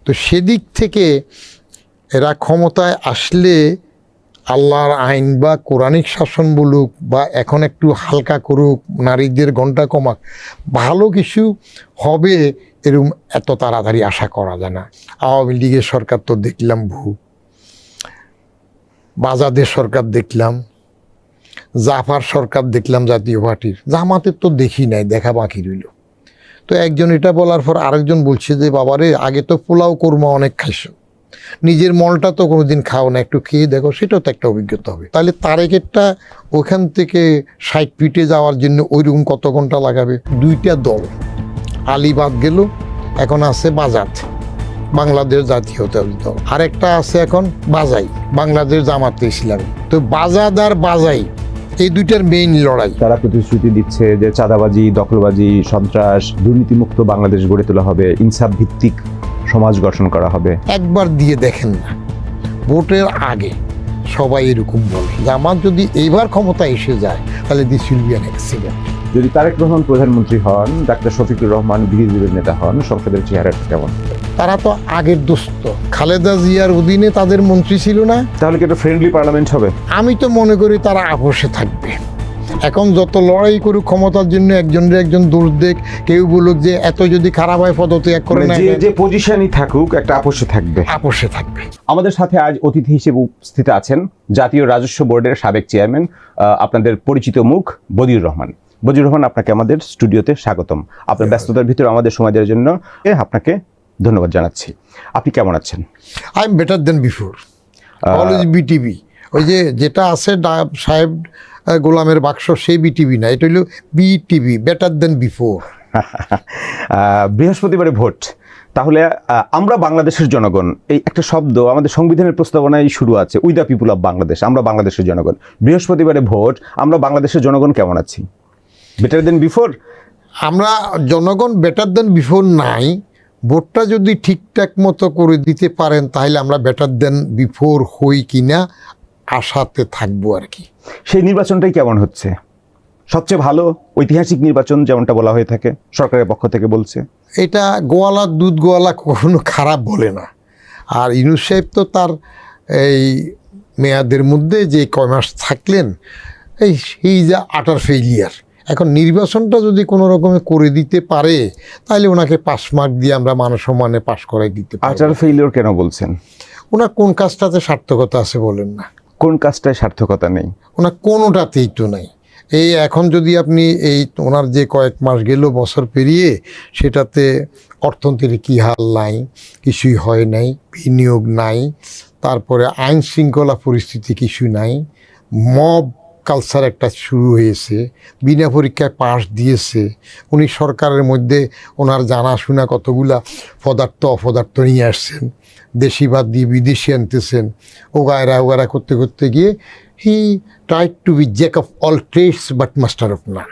তো সেদিক থেকে এরা ক্ষমতায় আসলে আল্লাহর আইন বা কোরআনিক শাসন বলুক বা এখন একটু হালকা করুক, নারীদের ঘণ্টা কমাক, ভালো কিছু হবে এরকম এত তাড়াতাড়ি আশা করা যায় না। আওয়ামী লীগের সরকার তো দেখলাম বাজাদের সরকার দেখলাম, জাফার সরকার দেখলাম জাতীয় পার্টির, জামাতের তো দেখি নাই, দেখা বাকি রইল। তো একজন এটা বলার পর আরেকজন বলছে যে বাবারে আগে তো পোলাও কোরমা অনেক খাইছো, নিজের মলটা তো কোনোদিন খাও না, একটু খেয়ে দেখো, সেটাও তো একটা অভিজ্ঞতা হবে। তাহলে তারেকেরটা ওখান থেকে 60 ফিটে যাওয়ার জন্য ওইরকম কত ঘন্টা লাগাবে? দুইটা দল, আলিবাদ গেল, এখন আছে বাজাত বাংলাদেশ জাতীয়তাবাদী দল, আরেকটা আছে এখন বাজাই বাংলাদেশ জামাতে ইসলামী। তো বাজাদ আর বাজাই এই দুইটার মেইন লড়াই। তারা প্রতিশ্রুতি দিচ্ছে যে চাঁদাবাজি, দখলবাজি, সন্ত্রাস, দুর্নীতিমুক্ত বাংলাদেশ গড়ে তোলা হবে, ইনসাফ ভিত্তিক সমাজ গঠন করা হবে। একবার দিয়ে দেখেন না, ভোটের আগে সবাই এরকম বলে। জামাত যদি এইবার ক্ষমতা এসে যায় তাহলে this will be an accident. যদি তারেক রহমান প্রধানমন্ত্রী হন, ডাক্তার শফিকুর রহমান বিরোধী দলের নেতা হন, সংসদের চেহারাটা কেমন? তারা তো আগের দোস্ত, খালেদা জিয়ার অধীনে তাদের মন্ত্রী ছিল না? তাহলে কি একটা ফ্রেন্ডলি পার্লামেন্ট হবে? আমি তো মনে করি তারা আপোষে থাকবে। এখন যত লড়াই করুক ক্ষমতার জন্য, একজন দোষ দেখ, কেউ বলুক যে এত যদি খারাপ হয় পদত্যাগ করে না, যে পজিশনই থাকুক একটা আপোষে থাকবে। আপোষে থাকবে। আমাদের সাথে আজ অতিথি হিসেবে উপস্থিত আছেন জাতীয় রাজস্ব বোর্ডের সাবেক চেয়ারম্যান, আপনাদের পরিচিত মুখ বদিউর রহমান। বদিউর রহমান, আপনাকে আমাদের স্টুডিওতে স্বাগতম। আপনার ব্যস্ততার ভিতরে আমাদের সময় দেওয়ার জন্য আপনাকে ধন্যবাদ জানাচ্ছি। আপনি কেমন আছেন? I am better then before, always BTV. ওই যে যেটা আছে সাহেব গোলামের বাক্স, সেই বিটিভি না, এটা হলো বিটিভি, বেটার দেন বিফোর। বৃহস্পতিবারে ভোট, তাহলে আমরা বাংলাদেশের জনগণ, এই একটা শব্দ আমাদের সংবিধানের প্রস্তাবনায় শুরু আছে, we the people of Bangladesh, আমরা বাংলাদেশের জনগণ। বৃহস্পতিবারে ভোট, আমরা বাংলাদেশের জনগণ কেমন আছি? বেটার দেন বিফোর? আমরা জনগণ বেটার দেন বিফোর নাই, ভোটটা যদি ঠিকঠাক মতো করে দিতে পারেন তাহলে আমরা বেটার দেন বিফোর হই কিনা আশাতে থাকবো আর কি। সেই নির্বাচনটাই কেমন হচ্ছে? সবচেয়ে ভালো ঐতিহাসিক নির্বাচন যেমনটা বলা হয়ে থাকে, সরকারের পক্ষ থেকে বলছে। এটা গোয়ালা দুধ গোয়ালা কখনো খারাপ বলে না। আর ইউনূস সাহেব তো তার এই মেয়াদের মধ্যে যে কয় মাস থাকলেন, এই যে আটার ফেইলিয়ার। এখন নির্বাচনটা যদি কোনো রকমে করে দিতে পারে তাহলে ওনাকে পাস মার্ক দিয়ে আমরা মানসম্মানে পাস করাই দিতে পারি। আটার ফেইলিওর কেন বলছেন? ওনার কোন কাজটাতে সার্থকতা আছে বলেন না? কোন কাজটায় সার্থকতা নেই? ওনার কোনোটাতেই তো নাই। এই এখন যদি আপনি এই ওনার যে কয়েক মাস গেল, বছর পেরিয়ে, সেটাতে অর্থনীতির কী হাল নাই, কিছুই হয় নাই, বিনিয়োগ নাই, তারপরে আইন শৃঙ্খলা পরিস্থিতি কিছু নাই, মব কালচার একটা শুরু হয়েছে, বিনা পরীক্ষায় পাস দিয়েছে উনি। সরকারের মধ্যে ওনার জানাশোনা কতগুলা পদার্থ অপদার্থ নিয়ে আসছেন, দেশি বাদ দিয়ে বিদেশি আনতেছেন, ওগায়রা করতে করতে গিয়ে he tried to be jack of all trades but master of none.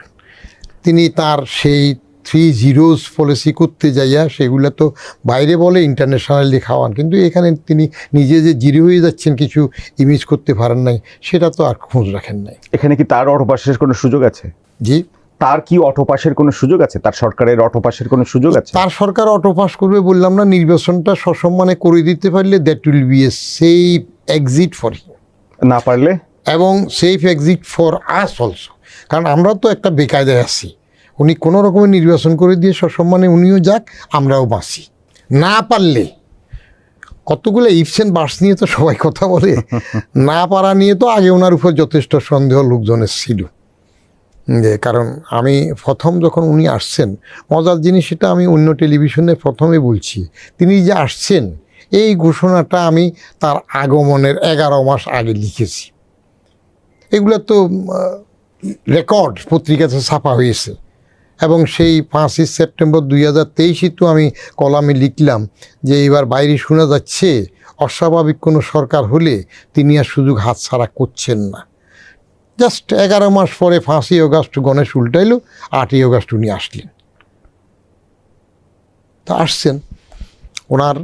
তিনি তার সেই 3 জিরোস পলিসি করতে যাইয়া সেগুলো তো বাইরে বলে ইন্টারন্যাশনালি খাওয়ান, কিন্তু এখানে তিনি নিজে যে জিরো হয়ে যাচ্ছেন, কিছু ইমেজ করতে পারেন নাই, সেটা তো আর খোঁজ রাখেন নাই। এখানে কি তার অটো পাসের কোনো সুযোগ আছে? জি, তার কি অটো পাসের কোনো সুযোগ আছে? তার সরকারের অটো পাসের কোনো সুযোগ আছে? তার সরকার অটো পাস করবে বললাম না, নির্বাচনটা সসম্মানে করে দিতে পারলে that will B a safe exit for him. না পারলে? এবং safe exit for us also, কারণ আমরা তো একটা বেকায়দায় আছি। উনি কোনো রকমের নির্বাচন করে দিয়ে সসম্মানে উনিও যাক, আমরাও বাঁচি। না পারলে কতগুলো ইফস এন্ড বাটস নিয়ে তো সবাই কথা বলে, না পারা নিয়ে তো আগে ওনার উপর যথেষ্ট সন্দেহ লোকজনের ছিল। যে কারণ আমি প্রথম যখন উনি আসছেন, মজার জিনিস, সেটা আমি অন্য টেলিভিশনে প্রথমে বলছি, তিনি যে আসছেন এই ঘোষণাটা আমি তার আগমনের 11 মাস আগে লিখেছি। এগুলো তো রেকর্ড পত্রিকাতে ছাপা হয়েছে। এবং সেই 5ই সেপ্টেম্বর 2023 তো আমি কলামে লিখলাম যে এবার বাইরে শোনা যাচ্ছে অস্বাভাবিক কোনো সরকার হলে তিনি আর সুযোগ হাতছাড়া করছেন না। জাস্ট 11 মাস পরে 5ই অগাস্ট গণেশ উল্টাইল, 8ই অগাস্ট উনি আসলেন। তা আসছেন, ওনার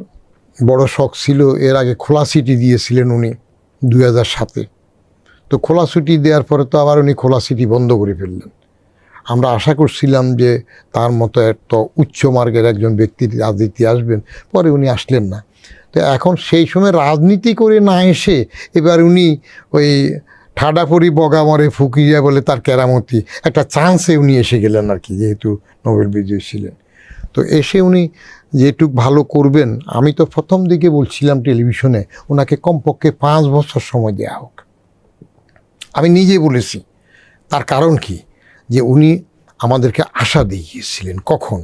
বড় শখ ছিল, এর আগে খোলা সিটি দিয়েছিলেন উনি 2007-এ। তো খোলা সিটি দেওয়ার পরে তো আবার উনি খোলা সিটি বন্ধ করে ফেললেন। আমরা আশা করছিলাম যে তার মতো এত উচ্চ মার্গের একজন ব্যক্তি রাজনীতি আসবেন, পরে উনি আসলেন না। তো এখন সেই সময় রাজনীতি করে না এসে এবার উনি ওই ঠাডাপড়ি বগামরে ফুকিয়া বলে তার কেরামতি একটা চান্সে উনি এসে গেলেন আর কি, যেহেতু নোবেল বিজয়ী ছিলেন। তো এসে উনি যেটুক ভালো করবেন, আমি তো প্রথম দিকে বলছিলাম টেলিভিশনে ওনাকে কমপক্ষে 5 বছর সময় দেওয়া হোক। আমি নিজে বলেছি, তার কারণ কি, যে উনি আমাদেরকে আশা দেখিয়েছিলেন। কখন?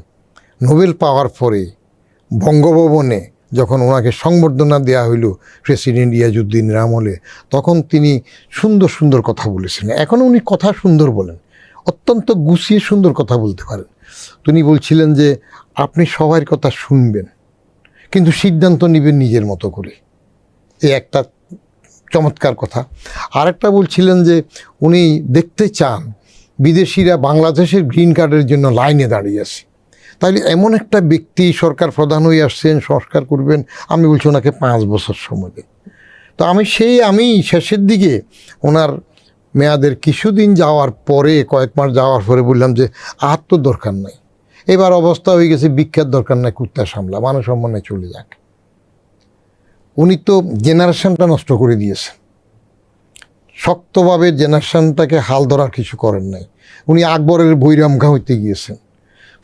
নোবেল পাওয়ার পরে বঙ্গভবনে যখন ওনাকে সংবর্ধনা দেওয়া হইল প্রেসিডেন্ট ইয়াজউদ্দিনের আমলে, তখন তিনি সুন্দর সুন্দর কথা বলেছিলেন। এখনও উনি কথা সুন্দর বলেন, অত্যন্ত গুছিয়ে সুন্দর কথা বলতে পারেন। তিনি বলছিলেন যে আপনি সবার কথা শুনবেন, কিন্তু সিদ্ধান্ত নেবেন নিজের মতো করে। এই একটা চমৎকার কথা। আরেকটা বলছিলেন যে উনি দেখতে চান বিদেশিরা বাংলাদেশের গ্রিন কার্ডের জন্য লাইনে দাঁড়িয়ে আছে। তাইলে এমন একটা ব্যক্তি সরকার প্রধান হয়ে আসছেন, সংস্কার করবেন, আমি বলছি ওনাকে 5 বছর সময় দেন। তো আমি শেষের দিকে ওনার মেয়াদের কিছুদিন যাওয়ার পরে, কয়েক মাস যাওয়ার পরে বললাম যে আর তো দরকার নাই, এবার অবস্থা হয়ে গেছে বিখ্যাত দরকার নাই, কুত্তা সামলা, মানুষ সম্মানে চলে যাক। উনি তো জেনারেশনটা নষ্ট করে দিয়েছেন, শক্তভাবে জেনারেশনটাকে হাল ধরার কিছু করেন নাই। উনি আকবরের বৈরামঘা হইতে গিয়েছেন,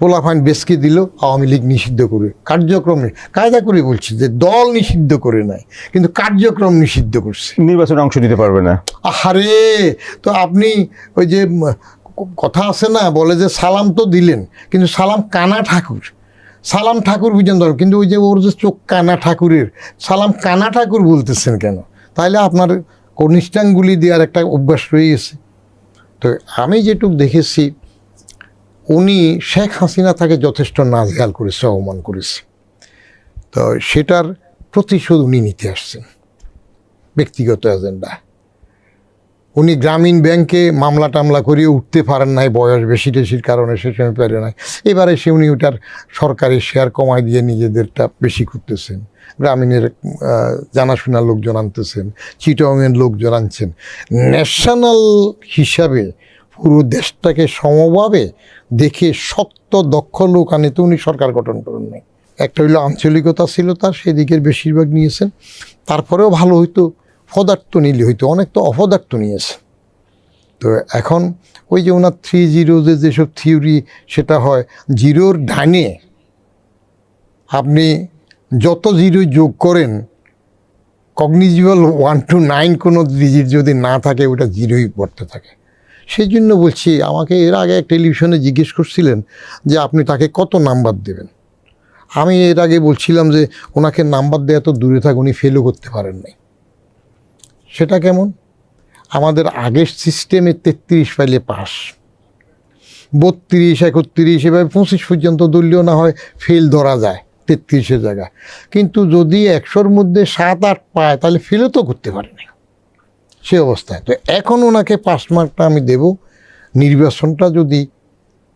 পোলাফাইন বেসকে দিল, আওয়ামী লীগ নিষিদ্ধ করে কার্যক্রম, কায়দা করে বলছি যে দল নিষিদ্ধ করে নাই, কিন্তু কার্যক্রম নিষিদ্ধ করছে, নির্বাচনে অংশ নিতে পারবে না। আহারে, তো আপনি ওই যে কথা আছে না, বলে যে সালাম তো দিলেন, কিন্তু সালাম কানা ঠাকুর, সালাম ঠাকুর বুঝেন দরকার, কিন্তু ওই যে ওর যে চোখ কানা ঠাকুরের, সালাম কানা ঠাকুর বলতেছেন কেন? তাহলে আপনার কনিষ্ঠাঙ্গুলি দেওয়ার একটা অভ্যাস রয়ে গেছে। তো আমি যেটুক দেখেছি, উনি শেখ হাসিনা তাকে যথেষ্ট নাজেহাল করেছে, অপমান করেছে। তো সেটার প্রতিশোধ উনি নিতে আসছেন ব্যক্তিগত এজেন্ডা। উনি গ্রামীণ ব্যাংকে মামলা টামলা করিয়ে উঠতে পারেন নাই, বয়স বেশি টেশির কারণে সে সময় পারে নাই। এবারে সে উনি ওটার সরকারি শেয়ার কমায় দিয়ে নিজেদেরটা বেশি করতেছেন, গ্রামীণের জানাশোনা লোকজন আনতেছেন, চিটংয়ের লোকজন আনছেন। ন্যাশনাল হিসাবে পুরো দেশটাকে সমভাবে দেখে শক্ত দক্ষ লোক আনে তো উনি সরকার গঠন করেন নাই। একটা হইলো আঞ্চলিকতা ছিল তার, সেদিকের বেশিরভাগ নিয়েছেন। তারপরেও ভালো হইতো পদার্থ নিলে হইতো, অনেক তো অপদার্থ নিয়েছে। তো এখন ওই যে ওনার 3 জিরোজে যেসব থিওরি, সেটা হয় জিরোর ডানে আপনি যত জিরো যোগ করেন, কগনিজিবল 1 to 9 কোনো ডিজিট যদি না থাকে, ওটা জিরোই পড়তে থাকে। সেই জন্য বলছি, আমাকে এর আগে টেলিভিশনে জিজ্ঞেস করছিলেন যে আপনি তাকে কত নাম্বার দেবেন। আমি এর আগে বলছিলাম যে ওনাকে নাম্বার দেওয়া তো দূরে থাক, উনি ফেলও করতে পারেন নাই। সেটা কেমন? আমাদের আগের সিস্টেমে 33 পাইলে পাস, 32, 31, এভাবে 25 পর্যন্ত দলীয় না হয় ফেল ধরা যায় 33-এর জায়গায়। কিন্তু যদি 100-র মধ্যে 7-8 পায়, তাহলে ফেলও তো করতে পারে না সে অবস্থায়। তো এখন ওনাকে 5 মার্কটা আমি দেব, নির্বাচনটা যদি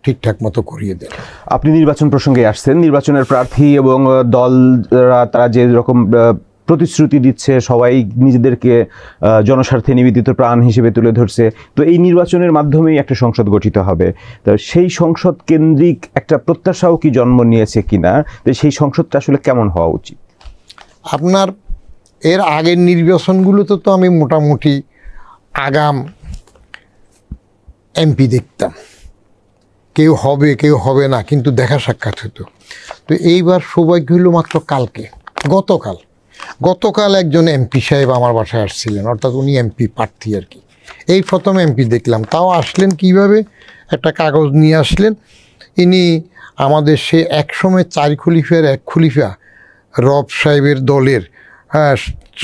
ঠিকঠাক মতো করিয়ে দেন। আপনি নির্বাচন প্রসঙ্গে আসছেন, নির্বাচনের প্রার্থী এবং দল তারা যে রকম প্রতিশ্রুতি দিচ্ছে, সবাই নিজেদেরকে জনস্বার্থে নিবেদিত প্রাণ হিসেবে তুলে ধরছে। তো এই নির্বাচনের মাধ্যমেই একটা সংসদ গঠিত হবে, তো সেই সংসদ কেন্দ্রিক একটা প্রত্যাশাও কি জন্ম নিয়েছে কিনা, তো সেই সংসদটা আসলে কেমন হওয়া উচিত? আপনার এর আগের নির্বাচনগুলোতে তো আমি মোটামুটি আগাম এমপি দেখতাম, কেউ হবে কেউ হবে না, কিন্তু দেখা সাক্ষাৎ হতো। তো এইবার সৌভাগ্য হলো মাত্র কালকে, গতকাল একজন এমপি সাহেব আমার বাসায় আসছিলেন, অর্থাৎ উনি এমপি প্রার্থী আর কি। এই প্রথম এমপি দেখলাম। তাও আসলেন কিভাবে, একটা কাগজ নিয়ে আসলেন। ইনি আমাদের সে একসময় 4 খলিফার 1 খলিফা রব সাহেবের দলের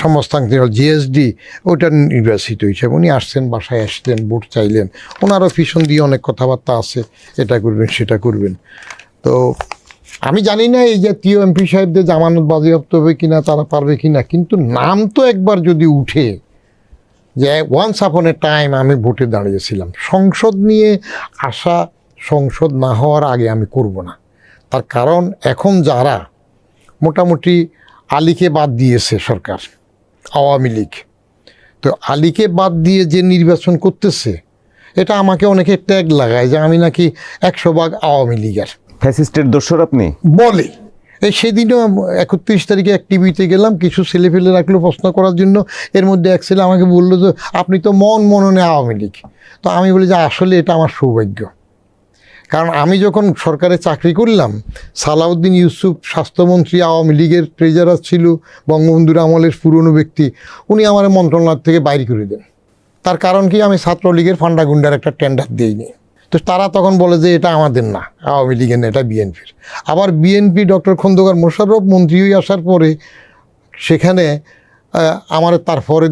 সমস্তাঙ্কিক জিএসডি, ওটা নির্বাচিত হিসেবে উনি আসছেন, বাসায় আসলেন, ভোট চাইলেন। ওনারও পিছন দিয়ে অনেক কথাবার্তা আছে, এটা করবেন সেটা করবেন। তো আমি জানি না এই জাতীয় এমপি সাহেবদের জামানত বাজেয়াপ্ত হবে কিনা, তারা পারবে কিনা, কিন্তু নাম তো একবার যদি উঠে যে ওয়ান্স আপন এ টাইম আমি ভোটে দাঁড়িয়েছিলাম, সংসদ নিয়ে আশা সংসদ না হওয়ার আগে আমি করব না। তার কারণ এখন যারা মোটামুটি আলীকে বাদ দিয়েছে সরকার, আওয়ামী লীগ, তো আলীকে বাদ দিয়ে যে নির্বাচন করতেছে, এটা আমাকে অনেকে ট্যাগ লাগায় যে আমি নাকি 100% আওয়ামী লীগের ফ্যাসিস্টের দোসর আপনি? বলে। এই সেদিনও 31 তারিখে এক টিভিতে গেলাম, কিছু ছেলে ফেলে রাখলো প্রশ্ন করার জন্য। এর মধ্যে এক ছেলে আমাকে বললো যে আপনি তো মননে আওয়ামী লীগ। তো আমি বলি যে আসলে এটা আমার সৌভাগ্য, কারণ আমি যখন সরকারে চাকরি করলাম, সালাউদ্দিন ইউসুফ স্বাস্থ্যমন্ত্রী, আওয়ামী লীগের ট্রেজারার ছিল, বঙ্গবন্ধুর আমলের পুরনো ব্যক্তি, উনি আমার মন্ত্রণালয় থেকে বাইরে করে দেন। তার কারণ কি, আমি ছাত্রলীগের ফান্ডাগুন্ডার একটা টেন্ডার দিইনি। তো তারা তখন বলে যে এটা আমাদের না, আওয়ামী লীগের না, এটা বিএনপির। আবার বিএনপি ডক্টর খন্দকার মোশাররফ মন্ত্রী হয়ে আসার পরে সেখানে আমার তারপরে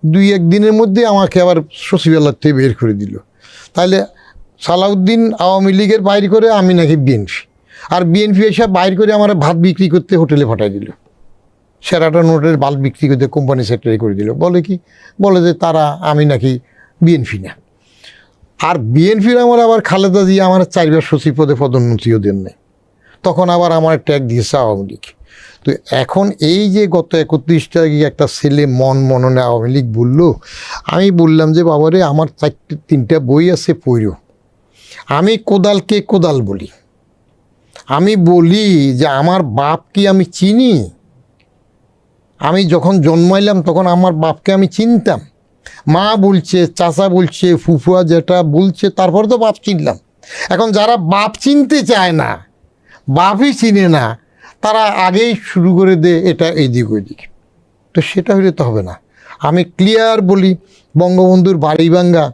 2-1 দিনের মধ্যে আমাকে আবার সচিবালয় থেকে বের করে দিল। তাহলে সালাউদ্দিন আওয়ামী লীগের বাইর করে, আমি নাকি বিএনপি। আর বিএনপি এসে বাইর করে আমার ভাত বিক্রি করতে হোটেলে পাঠাই দিল, সেরাটা নোটের বাল্ব বিক্রি করতে কোম্পানি সেক্রেটারি করে দিল। বলে কি, বলে যে তারা আমি নাকি বিএনপি না। আর বিএনপির আমার আবার খালেদা জিয়া আমার 4 বার সচিব পদে পদোন্নতিও দেন নাই, তখন আবার আমার ট্যাগ দিয়েছে আওয়ামী লীগ। তো এখন এই যে গত 31 তারিখে একটা ছেলে মননে আওয়ামী লীগ বললো, আমি বললাম যে বাবারে আমার 3টা বই আছে, পড়ো। আমি কোদালকে কোদাল বলি। আমি বলি যে আমার বাপ কি আমি চিনি? আমি যখন জন্মাইলাম তখন আমার বাপকে আমি চিনতাম? মা বলছে, চাচা বলছে, ফুফুয়া যেটা বলছে, তারপর তো বাপ চিনলাম। এখন যারা বাপ চিনতে চায় না, বাপই চিনে না, তারা আগেই শুরু করে দেয় এটা এইদিক ওইদিক। তো সেটা হইলে তো হবে না। আমি ক্লিয়ার বলি, বঙ্গবন্ধুর বাড়ি ভাঙ্গা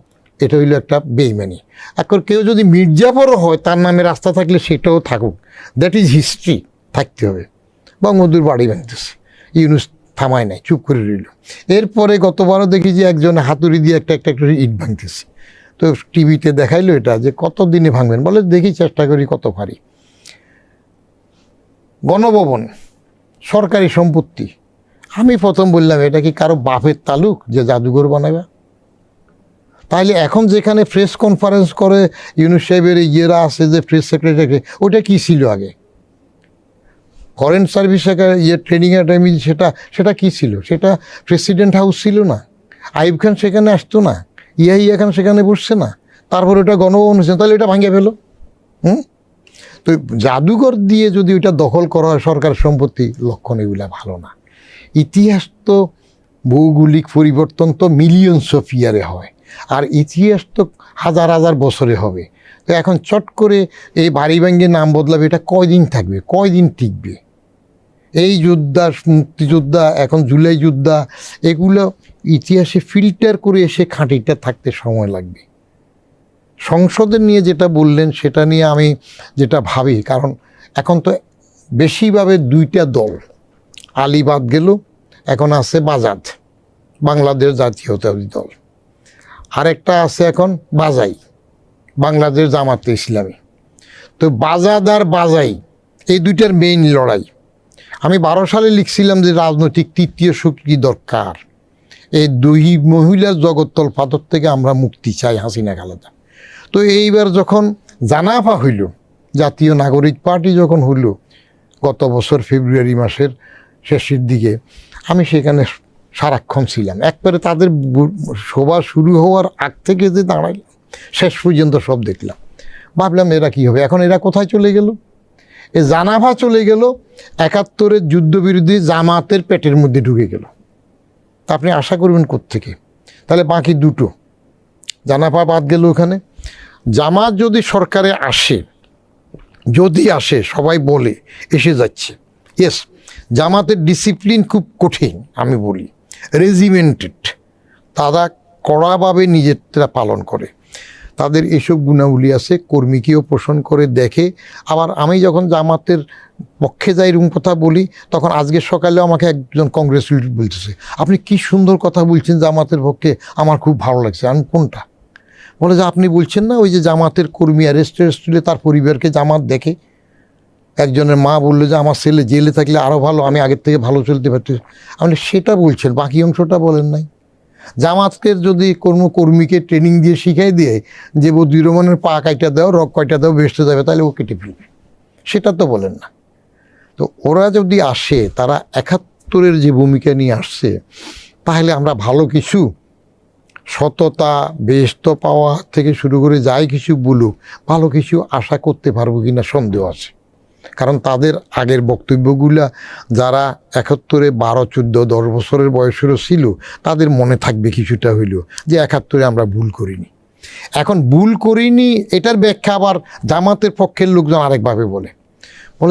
এটা হইলো একটা বেইমানি। এখন কেউ যদি মির্জাফরও হয়, তার নামে রাস্তা থাকলে সেটাও থাকুক, দ্যাট ইজ হিস্ট্রি, থাকতে হবে। বঙ্গবন্ধুর বাড়ি ভাঙতেছে, ইউনুস থামায় নাই, চুপ করে রইল। এরপরে গতবারও দেখি যে একজন হাতুড়ি দিয়ে একটা করে ইট ভাঙতেছে। তো টিভিতে দেখাইলো এটা যে কত দিনে ভাঙবেন, বলে দেখি চেষ্টা করি কত পারি। গণভবন সরকারি সম্পত্তি। আমি প্রথম বললাম এটা কি কারো বাপের তালুক যে জাদুঘর বানাবে? তাহলে এখন যেখানে প্রেস কনফারেন্স করে ইউনুস সাহেবের ইয়েরা আছে যে প্রেস সেক্রেটারি, ওটা কি ছিল আগে? ফরেন সার্ভিস ট্রেনিং একাডেমি, সেটা কি ছিল? সেটা প্রেসিডেন্ট হাউস ছিল না? আইব খান সেখানে আসতো না? ইয়াহিয়া খান সেখানে বসছে না? তারপর ওটা গণভবন হচ্ছে, তাহলে এটা ভাঙিয়ে ফেলো। তো জাদুঘর দিয়ে যদি ওইটা দখল করা হয় সরকার সম্পত্তি, লক্ষণ এগুলা ভালো না। ইতিহাস তো ভৌগোলিক পরিবর্তন তো মিলিয়নস অফ ইয়ারে হয়, আর ইতিহাস তো হাজার হাজার বছরে হবে। তো এখন চট করে এই বাড়ি ভাঙ্গে নাম বদলাবে, এটা কয়দিন থাকবে, কয়দিন টিকবে? এই যোদ্ধা, মুক্তিযোদ্ধা, এখন জুলাই যোদ্ধা, এগুলো ইতিহাসে ফিল্টার করে এসে খাঁটিটা থাকতে সময় লাগবে। সংসদের নিয়ে যেটা বললেন সেটা নিয়ে আমি যেটা ভাবি, কারণ এখন তো বেশিভাবে 2টা দল, আলীবাদ গেল, এখন আছে বাজাদ, বাংলাদেশ জাতীয়তাবাদী দল, আরেকটা আছে এখন বাজাই, বাংলাদেশ জামাতে ইসলামী। তো বাজাদ আর বাজাই, এই 2টার মেইন লড়াই। আমি 12 সালে লিখছিলাম যে রাজনৈতিক 3য় শক্তি দরকার। এই 2 মহিলার জগত্তল পাথর থেকে আমরা মুক্তি চাই, হাসিনা খালেদা। তো এইবার যখন জানাফা হইল, জাতীয় নাগরিক পার্টি যখন হইল গত বছর ফেব্রুয়ারি মাসের শেষের দিকে, আমি সেখানে সারাক্ষণ ছিলাম। একবারে তাদের সভা শুরু হওয়ার আগ থেকে যে দাঁড়াইলাম শেষ পর্যন্ত সব দেখলাম। ভাবলাম এরা কী হবে, এখন এরা কোথায় চলে গেল? এ জানাফা চলে গেল 71-এর যুদ্ধবিরোধী জামাতের পেটের মধ্যে ঢুকে গেল। তা আপনি আশা করবেন কোত্থেকে? তাহলে বাকি 2টো, জানাফা বাদ গেল ওখানে। জামাত যদি সরকারে আসে, যদি আসে, সবাই বলে এসে যাচ্ছে, ইয়েস, জামাতের ডিসিপ্লিন খুব কঠিন, আমি বলি রেজিমেন্টেড, তারা কড়াভাবে নিজেরা পালন করে, তাদের এসব গুণাবলী আছে, কর্মীকেও পোষণ করে দেখে। আবার আমি যখন জামাতের পক্ষে যাই এরকম কথা বলি, তখন আজকে সকালেও আমাকে একজন কংগ্রেচুলেট বলতেছে, আপনি কি সুন্দর কথা বলছেন জামাতের পক্ষে, আমার খুব ভালো লাগছে। আমি কোনটা? বলে যে আপনি বলছেন না ওই যে জামাতের কর্মী অ্যারেস্টেড তুলে তার পরিবারকে জামাত দেখে। একজনের মা বললো যে আমার ছেলে জেলে থাকলে আরও ভালো, আমি আগের থেকে ভালো চলতে পারছি। আপনি সেটা বলছেন, বাকি অংশটা বলেন নাই। জামাতকে যদি কোনো কর্মীকে ট্রেনিং দিয়ে শিখাই দিয়ে যে বদিউর রহমানের পা কাইটা দাও, রক কয়টা দাও, বেসতে যাবে, তাহলে ও কেটে ফেলবে, সেটা তো বলেন না। তো ওরা যদি আসে, তারা 71-এর যে ভূমিকা নিয়ে আসছে, তাহলে আমরা ভালো কিছু সততা, বেহেশত পাওয়া থেকে শুরু করে যাই কিছু বলুক, ভালো কিছু আশা করতে পারবো কিনা সন্দেহ আছে। কারণ তাদের আগের বক্তব্যগুলা যারা 71-এ 12, 14, 10 বছরের বয়সেরও ছিল, তাদের মনে থাকবে কিছুটা হইল যে 71-এ আমরা ভুল করিনি। এখন ভুল করিনি এটার ব্যাখ্যা আবার জামাতের পক্ষের লোকজন আরেকভাবে বলে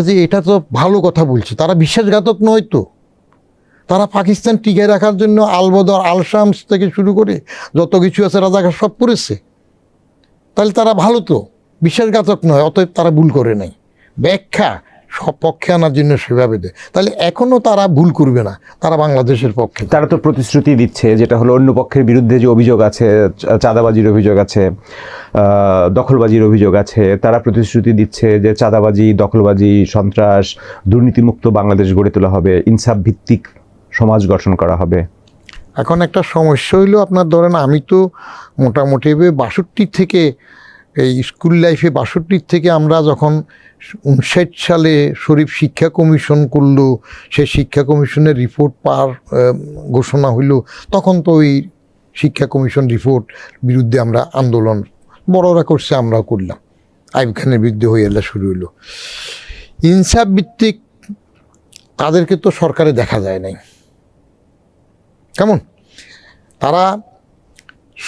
যে এটা তো ভালো কথা বলছে, তারা বিশ্বাসঘাতক নয় তো, তারা পাকিস্তান টিকে রাখার জন্য আলবদর, আল শামস থেকে শুরু করে যত কিছু আছে রাজাকার সব করেছে, তাহলে তারা ভালো তো, বিশ্বাসঘাতক নয়, অতএব তারা ভুল করে নাই। ব্যাখ্যা সব পক্ষে আনার জন্য সেভাবে দেয়, তাহলে এখনও তারা ভুল করবে না, তারা বাংলাদেশের পক্ষে। তারা তো প্রতিশ্রুতি দিচ্ছে, যেটা হলো অন্য পক্ষের বিরুদ্ধে যে অভিযোগ আছে, চাঁদাবাজির অভিযোগ আছে, দখলবাজির অভিযোগ আছে, তারা প্রতিশ্রুতি দিচ্ছে যে চাঁদাবাজি, দখলবাজি, সন্ত্রাস, দুর্নীতিমুক্ত বাংলাদেশ গড়ে তোলা হবে, ইনসাফ ভিত্তিক সমাজ গঠন করা হবে। এখন একটা সমস্যা হইলো, আপনার ধরেন আমি তো মোটামুটি 62 থেকে এই স্কুল লাইফে 62 থেকে আমরা যখন 59 সালে শরীফ শিক্ষা কমিশন করলো, সেই শিক্ষা কমিশনের রিপোর্ট ঘোষণা হইল, তখন তো ওই শিক্ষা কমিশন রিপোর্ট বিরুদ্ধে আমরা আন্দোলন বড়রা করছে, আমরাও করলাম, আইয়ুব খানের বিরুদ্ধে হয়ে এলা শুরু হইলো। ইনসাফ ভিত্তিক তাদেরকে তো সরকারে দেখা যায় নাই। কেমন তারা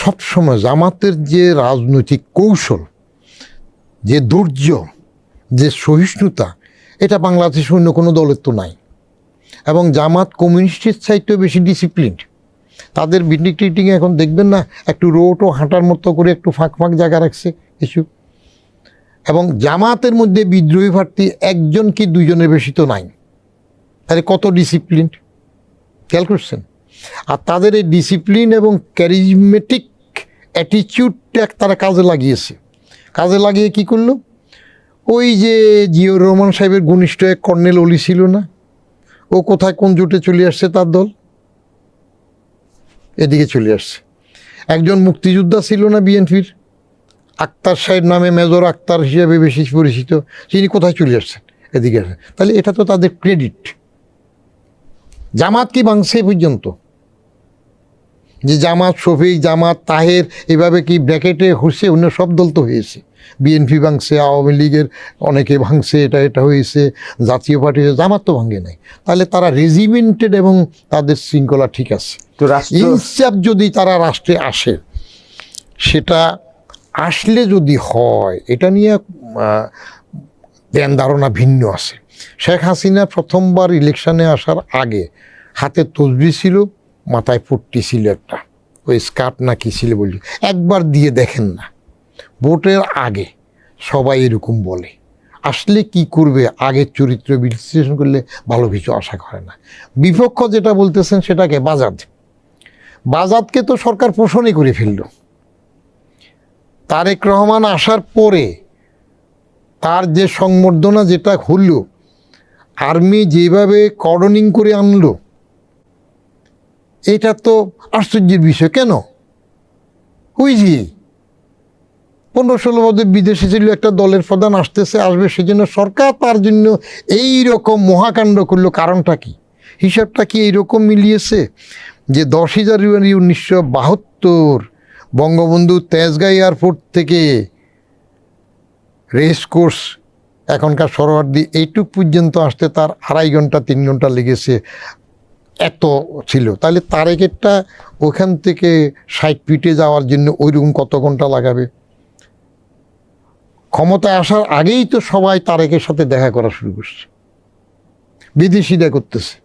সবসময় জামাতের যে রাজনৈতিক কৌশল, যে ধৈর্য, যে সহিষ্ণুতা, এটা বাংলাদেশে অন্য কোনো দলের তো নাই। এবং জামাত কমিউনিস্টের চাইতেও বেশি ডিসিপ্লিন। তাদের মিটিং টিটিংয়ে এখন দেখবেন না, একটু রোডও হাঁটার মতো করে একটু ফাঁক ফাঁক জায়গা রাখছে কিছু। এবং জামাতের মধ্যে বিদ্রোহী প্রার্থী 1 কি 2 জনের বেশি তো নাই, তাহলে কত ডিসিপ্লিন খেয়াল করছেন? আর তাদের এই ডিসিপ্লিন এবং ক্যারিজমেটিক অ্যাটিটিউডটা তারা কাজে লাগিয়েছে। কাজে লাগিয়ে কি করলো, ওই যে জিয়াউর রহমান সাহেবের ঘনিষ্ঠ এক কর্নেল অলি ছিল না, ও কোথায় কোন জোটে চলে আসছে, তার দল এদিকে চলে আসছে। একজন মুক্তিযোদ্ধা ছিল না বিএনপির, আক্তার সাহেব নামে, মেজর আক্তার হিসেবে বেশি পরিচিত, তিনি কোথায় চলে আসছেন, এদিকে আসেন। তাহলে এটা তো তাদের ক্রেডিট। জামাত কি ভাঙছে পর্যন্ত? যে জামাত, শফিক, জামাত, তাহের এভাবে কি ব্র্যাকেটে হচ্ছে? অন্য সব দল তো হয়েছে, বিএনপি ভাঙছে, আওয়ামী লীগের অনেকে ভাঙছে, এটা হয়েছে, জাতীয় পার্টি, জামাত তো ভাঙে নাই। তাহলে তারা রেজিমেন্টেড এবং তাদের শৃঙ্খলা ঠিক আছে। তো রাষ্ট্র ইনসাফ যদি তারা রাষ্ট্রে আসে, সেটা আসলে যদি হয়, এটা নিয়ে ধ্যান ধারণা ভিন্ন আছে। শেখ হাসিনা প্রথমবার ইলেকশনে আসার আগে হাতে তসবিহ ছিল, মাথায় পট্টি ছিল একটা, ওই স্কার্ট না কি ছিল বলি, একবার দিয়ে দেখেন না। ভোটের আগে সবাই এরকম বলে, আসলে কি করবে আগের চরিত্র বিশ্লেষণ করলে ভালো কিছু আশা করে না। বিপক্ষ যেটা বলতেছেন সেটাকে বাজাদকে তো সরকার পোষণই করে ফেলল। তারেক রহমান আসার পরে তার যে সংবর্ধনা যেটা হলো, আর্মি যেভাবে কর্ডনিং করে আনলো, এটা তো আশ্চর্যের বিষয়। কেন? ওই যে 15-16 বছর বিদেশে ছিল একটা দলের প্রধান, আসবে, সেজন্য সরকার তার জন্য এই রকম মহাকাণ্ড করলো। কারণটা কি, হিসাবটা কি এইরকম মিলিয়েছে যে 10 জানুয়ারি 1972 বঙ্গবন্ধু তেজগাঁ এয়ারপোর্ট থেকে রেস কোর্স, এখনকার সরোয়ার্দী, এইটুক পর্যন্ত আসতে তার 2.5 ঘন্টা 3 ঘন্টা লেগেছে, এত ছিল। তাহলে তারেকেরটা ওখান থেকে 60 ফিটে যাওয়ার জন্য ওইরকম কত ঘন্টা লাগাবে? ক্ষমতায় আসার আগেই তো সবাই তারেকের সাথে দেখা করা শুরু করছে, বিদেশিরা করতেছে,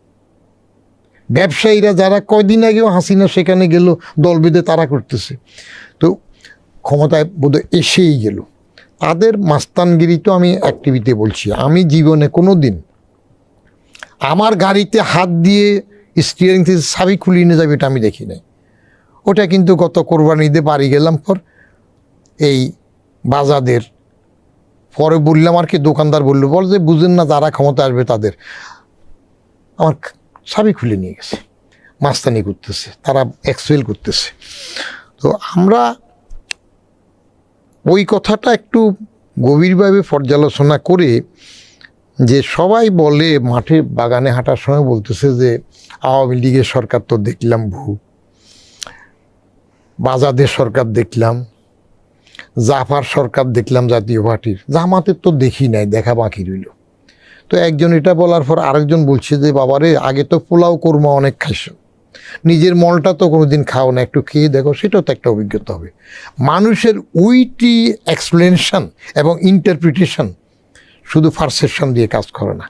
ব্যবসায়ীরা যারা কয়দিন আগেও হাসিনা সেখানে গেল দল বেঁধে তারা করতেছে। তো ক্ষমতায় বোধহয় এসেই গেল। তাদের মাস্তানগিরি তো আমি অ্যাক্টিভিটি বলছি, আমি জীবনে কোনো দিন আমার গাড়িতে হাত দিয়ে স্টিয়ারিং থেকে চাবি খুলিয়ে নিয়ে যাবে এটা আমি দেখি নাই। ওটা কিন্তু গত কোরবানি ঈদে বাড়ি গেলাম পর এই বাজাদের পরে বললাম, আর কি দোকানদার বললো, বল যে বুঝেন না যারা ক্ষমতা আসবে তাদের, আমার চাবি খুলে নিয়ে গেছে, মাস্তানি করতেছে, তারা এক্সপেল করতেছে। তো আমরা ওই কথাটা একটু গভীরভাবে পর্যালোচনা করে, যে সবাই বলে মাঠে বাগানে হাঁটার সময় বলতেছে যে আওয়ামী লীগের সরকার তো দেখলাম বাজাদের সরকার দেখলাম, জাফার সরকার দেখলাম জাতীয় পার্টির, জামাতের তো দেখি নাই, দেখা বাকি রইল। তো একজন এটা বলার পর আরেকজন বলছে যে বাবারে আগে তো পোলাও কোরমা অনেক খাইছো, নিজের মলটা তো কোনোদিন খাও না, একটু খেয়ে দেখো, সেটাও তো একটা অভিজ্ঞতা হবে। মানুষের উইটি এক্সপ্লেনেশন এবং ইন্টারপ্রিটেশন শুধু পারসেপশন দিয়ে কাজ করে না।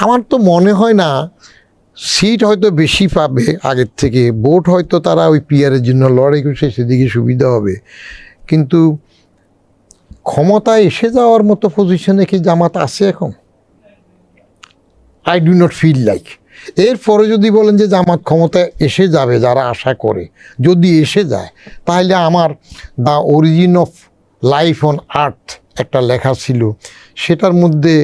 আমার তো মনে হয় না সিট হয়তো বেশি পাবে আগের থেকে, ভোট হয়তো তারা ওই পিয়ারের জন্য লড়াই করছে, সেদিকে সুবিধা হবে, কিন্তু ক্ষমতায় এসে যাওয়ার মতো পজিশনে কি জামাত আছে এখন? I do not feel like. এরপরে যদি বলেন যে জামাত ক্ষমতায় এসে যাবে, যারা আশা করে যদি এসে যায়, তাহলে আমার the origin of life on earth একটা লেখা ছিল, সেটার মধ্যে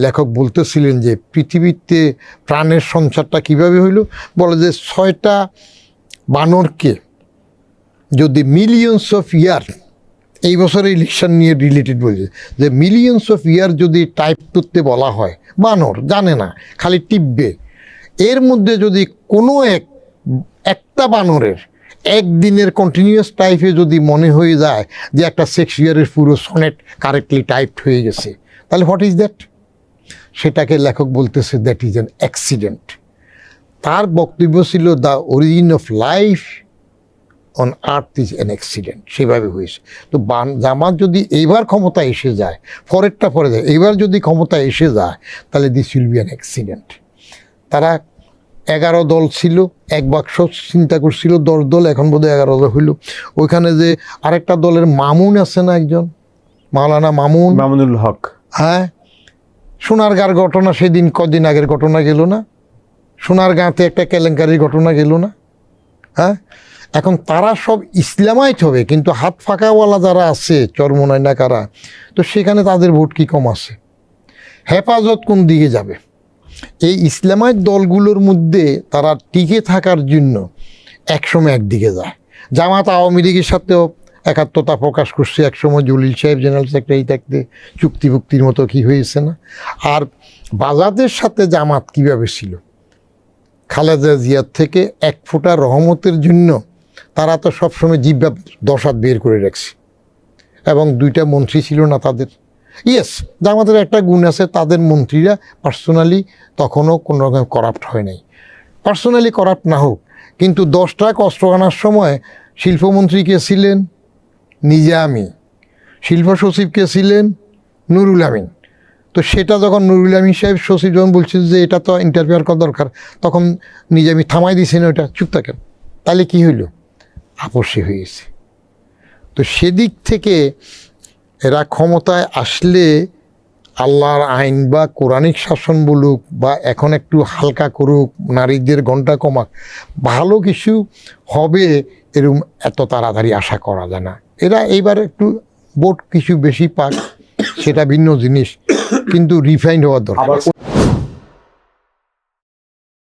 লেখক বলতেছিলেন যে পৃথিবীতে প্রাণের সঞ্চারটা কিভাবে হইল। বলে যে 6টা বানরকে যদি মিলিয়নস অফ ইয়ার, এই বছরের ইলেকশন নিয়ে রিলেটেড বলছে যে মিলিয়নস অফ ইয়ার যদি টাইপ করতে বলা হয়, বানর জানে না, খালি টিপবে, এর মধ্যে যদি কোনো একটা বানরের একদিনের কন্টিনিউয়াস টাইপে যদি মনে হয়ে যায় যে একটা শেক্সপিয়ারের পুরো সনেট কারেক্টলি টাইপড হয়ে গেছে, তাহলে হোয়াট ইজ দ্যাট? সেটাকে লেখক বলতেছে দ্যাট ইজ অ্যান অ্যাক্সিডেন্ট। তার বক্তব্য ছিল the origin of life on earth is an accident, সেভাবে হয়েছে। তো জামাত যদি এইবার ক্ষমতা এসে যায়, পরেরটা পরে যায়, এইবার যদি ক্ষমতা এসে যায়, তাহলে this will be an accident. তারা 11 দল ছিল, এক বাক্স চিন্তা করছিল 10 দল, এখন বোধহয় 11 দল হইল। ওইখানে যে আরেকটা দলের মামুন আছে না, একজন মাওলানা মামুনুল হক, হ্যাঁ, সোনারগাঁর ঘটনা সেদিন কদিন আগের ঘটনা গেল না, সোনারগাঁতে একটা কেলেঙ্কারির ঘটনা গেল না, হ্যাঁ। এখন তারা সব ইসলামাইট হবে, কিন্তু হাত ফাঁকাওয়ালা যারা আছে চরমোনাই না কারা, তো সেখানে তাদের ভোট কি কম আছে? হেফাজত কোন দিকে যাবে? এই ইসলামাইট দলগুলোর মধ্যে তারা টিকে থাকার জন্য একসময় একদিকে যায়। জামাত আওয়ামী লীগের সাথেও একাত্মতা প্রকাশ করছে একসময়, জলিল সাহেব জেনারেল সেক্রেটারি থাকতে চুক্তিভুক্তির মতো কি হয়েছে না। আর বাজাদের সাথে জামাত কীভাবে ছিল, খালেদা জিয়ার থেকে এক ফোঁটা রহমতের জন্য তারা তো সবসময় জিব্বা 10 হাত বের করে রাখছে, এবং 2টা মন্ত্রী ছিল না তাদের। ইয়েস, জামাতের একটা গুণ আছে, তাদের মন্ত্রীরা পার্সোনালি তখনও কোনো রকম করাপ্ট হয় নাই। পার্সোনালি করাপ্ট না হোক, কিন্তু 10 টাকা অস্ত্র আনার সময় শিল্পমন্ত্রী কে ছিলেন? নিজে আমি। শিল্প সচিব কে ছিলেন? নুরুল আমিন। তো সেটা যখন নুরুল আমিন সাহেব সচিব যখন বলছিল যে এটা তো ইন্টারফেয়ার করা দরকার, তখন নিজে আমি থামাই দিয়েছেন ওটা, চুপ থাকেন। তাহলে কি হইল? আপসে হয়েছে। তো সেদিক থেকে এরা ক্ষমতায় আসলে আল্লাহর আইন বা কোরআনিক শাসন বলুক, বা এখন একটু হালকা করুক, নারীদের ঘণ্টা কমাক, ভালো কিছু হবে এরকম এত তাড়াতাড়ি আশা করা যায় না। এরা এইবার একটু ভোট কিছু বেশি পাক, সেটা ভিন্ন জিনিস, কিন্তু রিফাইন্ড হওয়ার দরকার।